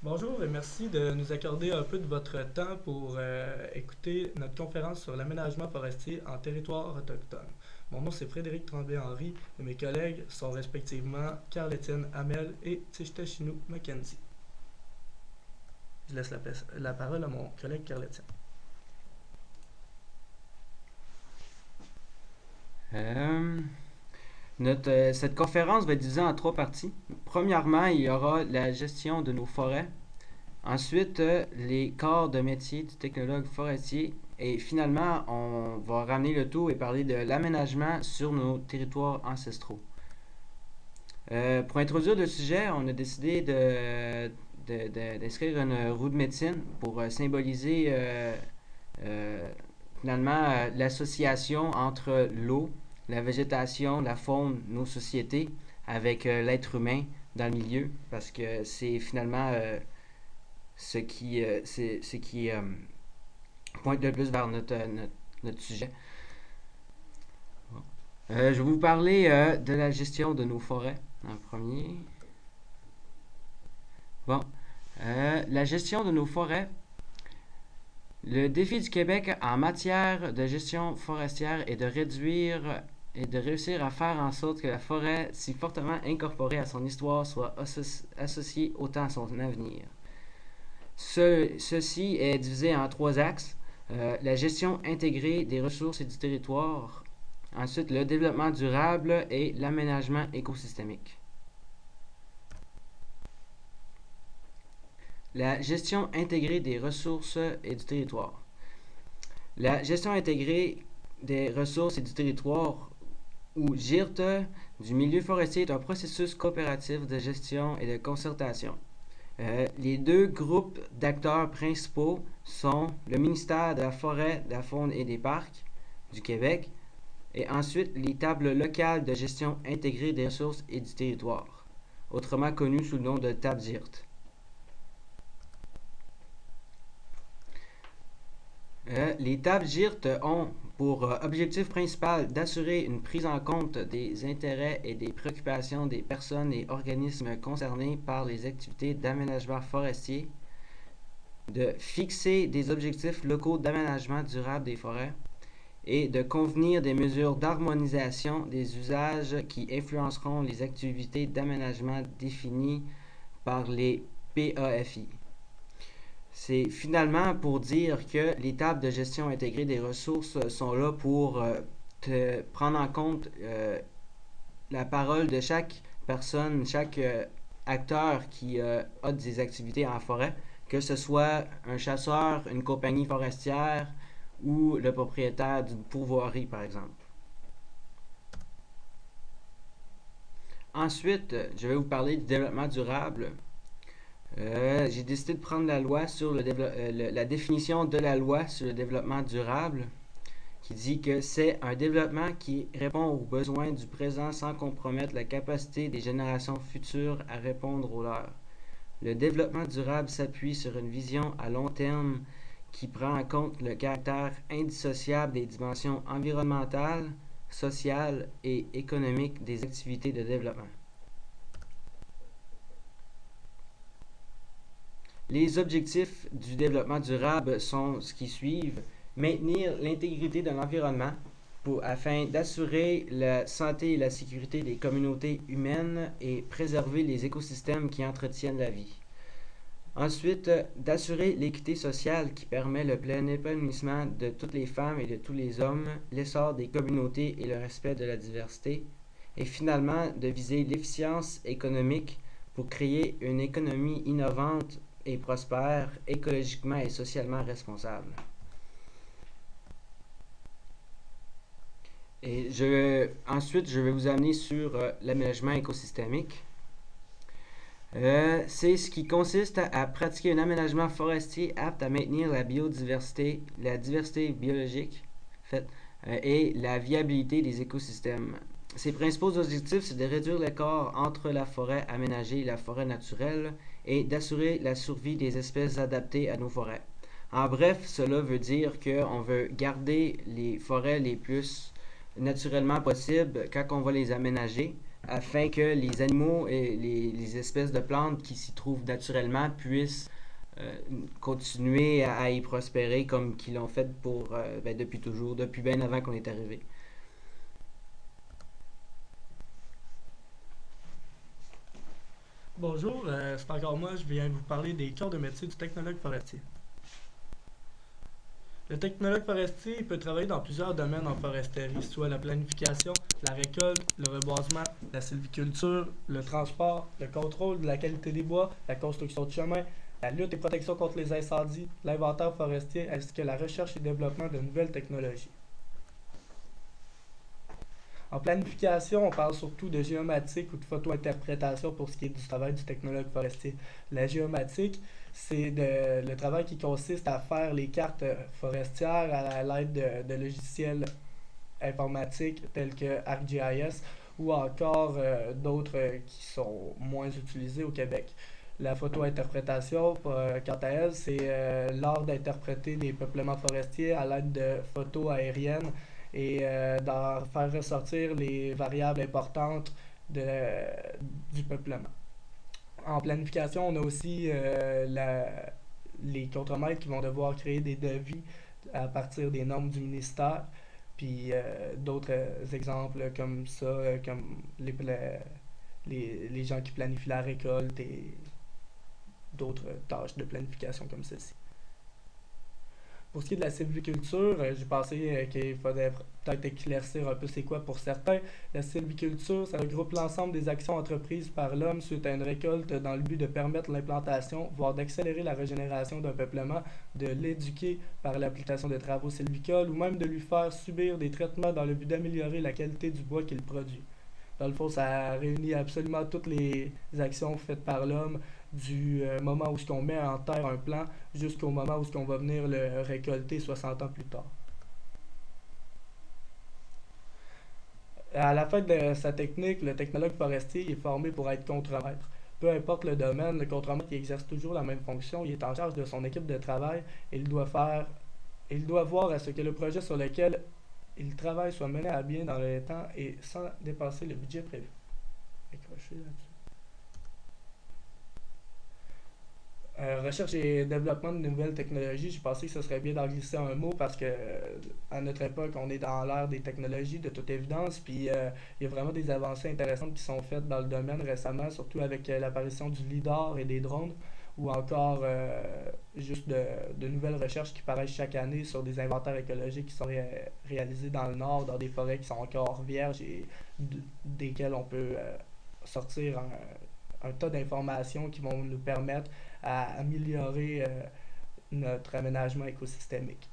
Bonjour et merci de nous accorder un peu de votre temps pour écouter notre conférence sur l'aménagement forestier en territoire autochtone. Mon nom c'est Frédéric Tremblay-Henry et mes collègues sont respectivement Carl-Étienne Hamel et Tishtachinu Mackenzie. Je laisse la parole à mon collègue Carl-Étienne. Euh, cette conférence va être divisée en trois parties. Premièrement, il y aura la gestion de nos forêts. Ensuite, les corps de métier du technologue forestier. Et finalement, on va ramener le tout et parler de l'aménagement sur nos territoires ancestraux. Pour introduire le sujet, on a décidé d'inscrire une roue de médecine pour symboliser euh, finalement l'association entre l'eau, la végétation, la faune, nos sociétés, avec l'être humain dans le milieu, parce que c'est finalement ce qui pointe le plus vers notre sujet. Je vais vous parler de la gestion de nos forêts en premier. Bon, la gestion de nos forêts. Le défi du Québec en matière de gestion forestière est de réduire et de réussir à faire en sorte que la forêt, si fortement incorporée à son histoire, soit associée autant à son avenir. Ceci est divisé en trois axes. La gestion intégrée des ressources et du territoire. Ensuite, le développement durable et l'aménagement écosystémique. La gestion intégrée des ressources et du territoire. La gestion intégrée des ressources et du territoire, ou GIRT, du milieu forestier est un processus coopératif de gestion et de concertation. Les deux groupes d'acteurs principaux sont le ministère de la Forêt, de la Faune et des Parcs du Québec et ensuite les tables locales de gestion intégrée des ressources et du territoire, autrement connues sous le nom de tables GIRT. Les tables GIRT ont pour objectif principal d'assurer une prise en compte des intérêts et des préoccupations des personnes et organismes concernés par les activités d'aménagement forestier, de fixer des objectifs locaux d'aménagement durable des forêts et de convenir des mesures d'harmonisation des usages qui influenceront les activités d'aménagement définies par les PAFI. C'est finalement pour dire que les tables de gestion intégrée des ressources sont là pour te prendre en compte la parole de chaque personne, chaque acteur qui a des activités en forêt, que ce soit un chasseur, une compagnie forestière ou le propriétaire d'une pourvoirie, par exemple. Ensuite, je vais vous parler du développement durable. J'ai décidé de prendre la loi sur la définition de la loi sur le développement durable qui dit que c'est un développement qui répond aux besoins du présent sans compromettre la capacité des générations futures à répondre aux leurs. Le développement durable s'appuie sur une vision à long terme qui prend en compte le caractère indissociable des dimensions environnementales, sociales et économiques des activités de développement. Les objectifs du développement durable sont ce qui suivent. Maintenir l'intégrité de l'environnement afin d'assurer la santé et la sécurité des communautés humaines et préserver les écosystèmes qui entretiennent la vie. Ensuite, d'assurer l'équité sociale qui permet le plein épanouissement de toutes les femmes et de tous les hommes, l'essor des communautés et le respect de la diversité. Et finalement, de viser l'efficience économique pour créer une économie innovante et prospère, écologiquement et socialement responsable. Ensuite, je vais vous amener sur l'aménagement écosystémique. C'est ce qui consiste à pratiquer un aménagement forestier apte à maintenir la biodiversité, la diversité biologique et la viabilité des écosystèmes. Ses principaux objectifs, c'est de réduire l'écart entre la forêt aménagée et la forêt naturelle et d'assurer la survie des espèces adaptées à nos forêts. En bref, cela veut dire qu'on veut garder les forêts les plus naturellement possibles quand on va les aménager, afin que les animaux et les espèces de plantes qui s'y trouvent naturellement puissent continuer à y prospérer comme qu'ils l'ont fait depuis toujours, depuis bien avant qu'on est arrivé. Bonjour, c'est encore moi, je viens vous parler des corps de métier du technologue forestier. Le technologue forestier il peut travailler dans plusieurs domaines en foresterie, soit la planification, la récolte, le reboisement, la sylviculture, le transport, le contrôle de la qualité des bois, la construction de chemins, la lutte et protection contre les incendies, l'inventaire forestier ainsi que la recherche et développement de nouvelles technologies. En planification, on parle surtout de géomatique ou de photo-interprétation pour ce qui est du travail du technologue forestier. La géomatique, c'est le travail qui consiste à faire les cartes forestières à l'aide de logiciels informatiques tels que ArcGIS ou encore d'autres qui sont moins utilisés au Québec. La photo-interprétation, quant à elle, c'est l'art d'interpréter les peuplements forestiers à l'aide de photos aériennes et d'en faire ressortir les variables importantes de, du peuplement. En planification, on a aussi les contremaîtres qui vont devoir créer des devis à partir des normes du ministère, puis d'autres exemples comme ça, comme les gens qui planifient la récolte et d'autres tâches de planification comme ceci. Pour ce qui est de la sylviculture, j'ai pensé qu'il faudrait peut-être éclaircir un peu c'est quoi pour certains. La sylviculture, ça regroupe l'ensemble des actions entreprises par l'homme suite à une récolte dans le but de permettre l'implantation, voire d'accélérer la régénération d'un peuplement, de l'éduquer par l'application de travaux sylvicoles ou même de lui faire subir des traitements dans le but d'améliorer la qualité du bois qu'il produit. Dans le fond, ça réunit absolument toutes les actions faites par l'homme, du moment où on met en terre un plan jusqu'au moment où on va venir le récolter 60 ans plus tard. À la fin de sa technique, le technologue forestier est formé pour être contremaître. Peu importe le domaine, le contremaître exerce toujours la même fonction. Il est en charge de son équipe de travail et il doit voir à ce que le projet sur lequel il travaille soit mené à bien dans le temps et sans dépasser le budget prévu. Accroché là-dessus. Recherche et développement de nouvelles technologies, je pensais que ce serait bien d'en glisser un mot parce que à notre époque, on est dans l'ère des technologies de toute évidence, puis il y a vraiment des avancées intéressantes qui sont faites dans le domaine récemment, surtout avec l'apparition du lidar et des drones, ou encore juste de nouvelles recherches qui paraissent chaque année sur des inventaires écologiques qui sont réalisés dans le nord, dans des forêts qui sont encore vierges et desquelles on peut sortir un tas d'informations qui vont nous permettre à améliorer notre aménagement écosystémique.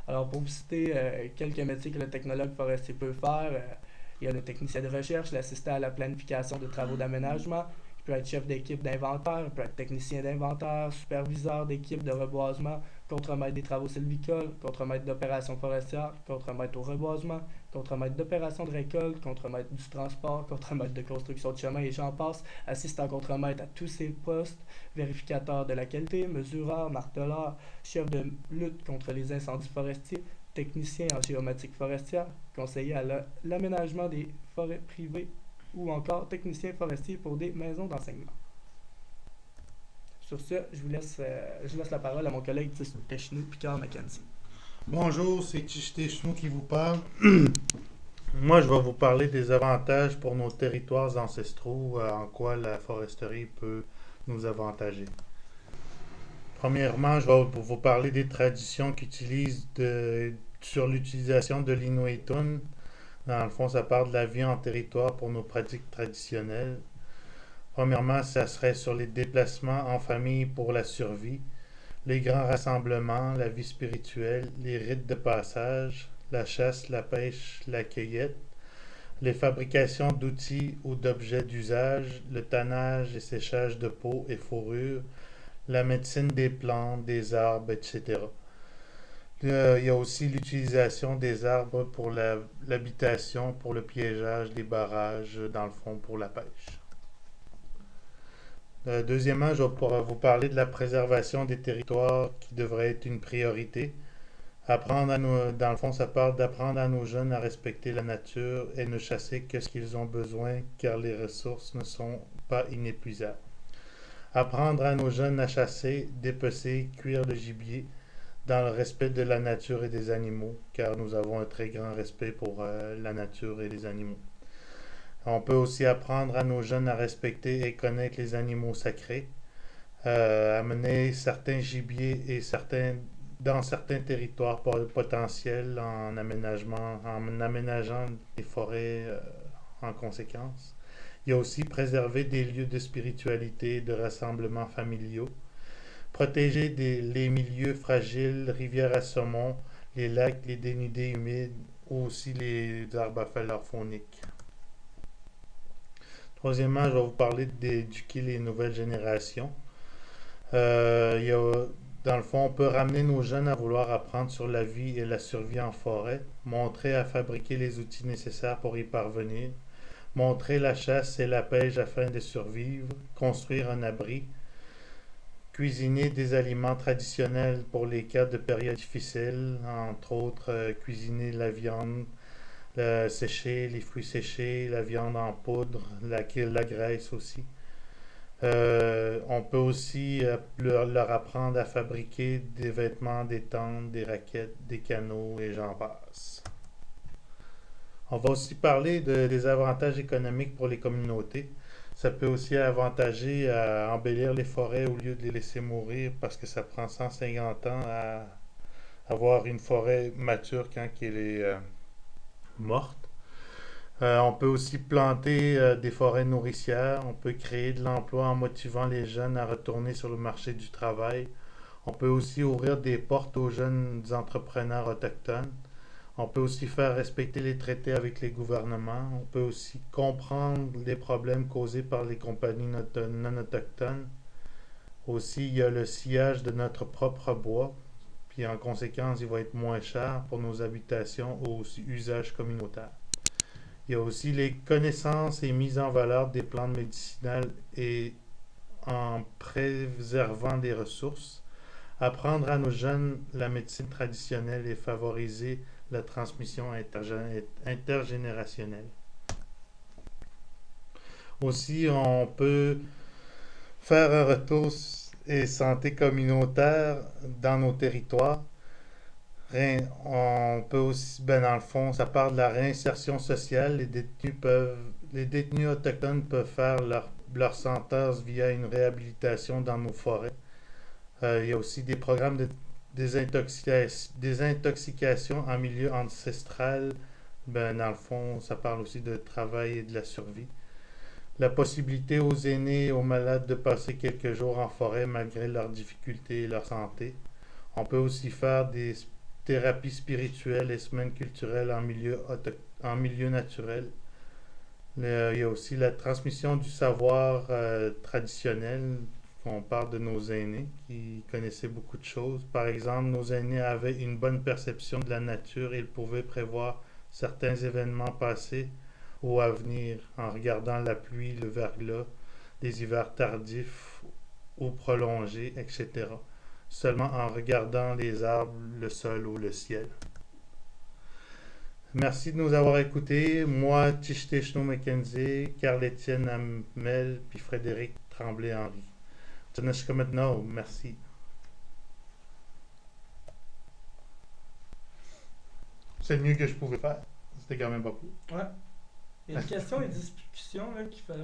Alors, pour vous citer quelques métiers que le technologue forestier peut faire, il y a le technicien de recherche, l'assistant à la planification de travaux d'aménagement, il peut être chef d'équipe d'inventaire, il peut être technicien d'inventaire, superviseur d'équipe de reboisement, contremaître des travaux sylvicoles, contremaître d'opérations forestières, contremaître au reboisement, contremaître d'opérations de récolte, contremaître du transport, contremaître de construction de chemin et j'en passe, assistant contremaître à tous ces postes, vérificateur de la qualité, mesureur, marteleur, chef de lutte contre les incendies forestiers, technicien en géomatique forestière, conseiller à l'aménagement des forêts privées ou encore technicien forestier pour des maisons d'enseignement. Sur ce, je laisse la parole à mon collègue Technou Picard Mackenzie. Bonjour, c'est Ticheté Chnou qui vous parle. Moi, je vais vous parler des avantages pour nos territoires ancestraux, en quoi la foresterie peut nous avantager. Premièrement, je vais vous parler des traditions sur l'utilisation de l'Inuitun. Dans le fond, ça parle de la vie en territoire pour nos pratiques traditionnelles. Premièrement, ça serait sur les déplacements en famille pour la survie, les grands rassemblements, la vie spirituelle, les rites de passage, la chasse, la pêche, la cueillette, les fabrications d'outils ou d'objets d'usage, le tannage et séchage de peau et fourrure, la médecine des plantes, des arbres, etc. Il y a aussi l'utilisation des arbres pour l'habitation, pour le piégeage, des barrages, dans le fond, pour la pêche. Deuxièmement, je vais pouvoir vous parler de la préservation des territoires qui devrait être une priorité. Dans le fond, ça parle d'apprendre à nos jeunes à respecter la nature et ne chasser que ce qu'ils ont besoin, car les ressources ne sont pas inépuisables. Apprendre à nos jeunes à chasser, dépecer, cuire le gibier, dans le respect de la nature et des animaux, car nous avons un très grand respect pour la nature et les animaux. On peut aussi apprendre à nos jeunes à respecter et connaître les animaux sacrés, amener certains gibiers et dans certains territoires potentiels en aménageant des forêts en conséquence. Il y a aussi préserver des lieux de spiritualité et de rassemblements familiaux, protéger les milieux fragiles, rivières à saumon, les lacs, les dénudés humides, ou aussi les arbres à fleurs fauniques. Troisièmement, je vais vous parler d'éduquer les nouvelles générations. Il y a, dans le fond, on peut ramener nos jeunes à vouloir apprendre sur la vie et la survie en forêt, montrer à fabriquer les outils nécessaires pour y parvenir, montrer la chasse et la pêche afin de survivre, construire un abri, cuisiner des aliments traditionnels pour les cas de périodes difficiles, entre autres cuisiner la viande séchée, les fruits séchés, la viande en poudre, la graisse aussi. On peut aussi leur apprendre à fabriquer des vêtements, des tentes, des raquettes, des canots et j'en passe. On va aussi parler des avantages économiques pour les communautés. Ça peut aussi avantager à embellir les forêts au lieu de les laisser mourir parce que ça prend 150 ans à avoir une forêt mature quand elle est morte. On peut aussi planter des forêts nourricières. On peut créer de l'emploi en motivant les jeunes à retourner sur le marché du travail. On peut aussi ouvrir des portes aux jeunes entrepreneurs autochtones. On peut aussi faire respecter les traités avec les gouvernements. On peut aussi comprendre les problèmes causés par les compagnies non autochtones. Aussi, il y a le sillage de notre propre bois. Puis en conséquence, il va être moins cher pour nos habitations ou usages communautaires. Il y a aussi les connaissances et mise en valeur des plantes médicinales et en préservant des ressources. Apprendre à nos jeunes la médecine traditionnelle et favoriser la transmission intergénérationnelle. Aussi, on peut faire un retour et santé communautaire dans nos territoires. On peut aussi, dans le fond, ça parle de la réinsertion sociale. Les détenus autochtones peuvent faire leur sentence via une réhabilitation dans nos forêts. Il y a aussi des programmes de désintoxication en milieu ancestral. Dans le fond, ça parle aussi de travail et de la survie. La possibilité aux aînés et aux malades de passer quelques jours en forêt malgré leurs difficultés et leur santé. On peut aussi faire des thérapies spirituelles et semaines culturelles en milieu naturel. Il y a aussi la transmission du savoir traditionnel. On parle de nos aînés qui connaissaient beaucoup de choses. Par exemple, nos aînés avaient une bonne perception de la nature et ils pouvaient prévoir certains événements passés ou à venir en regardant la pluie, le verglas, les hivers tardifs ou prolongés, etc. Seulement en regardant les arbres, le sol ou le ciel. Merci de nous avoir écoutés. Moi, Tishteshno Mackenzie, Carl-Étienne Hamel, puis Frédéric Tremblay-Henry. Merci. C'est le mieux que je pouvais faire. C'était quand même pas cool. Ouais. Il y a une question et discussion là, qu'il fallait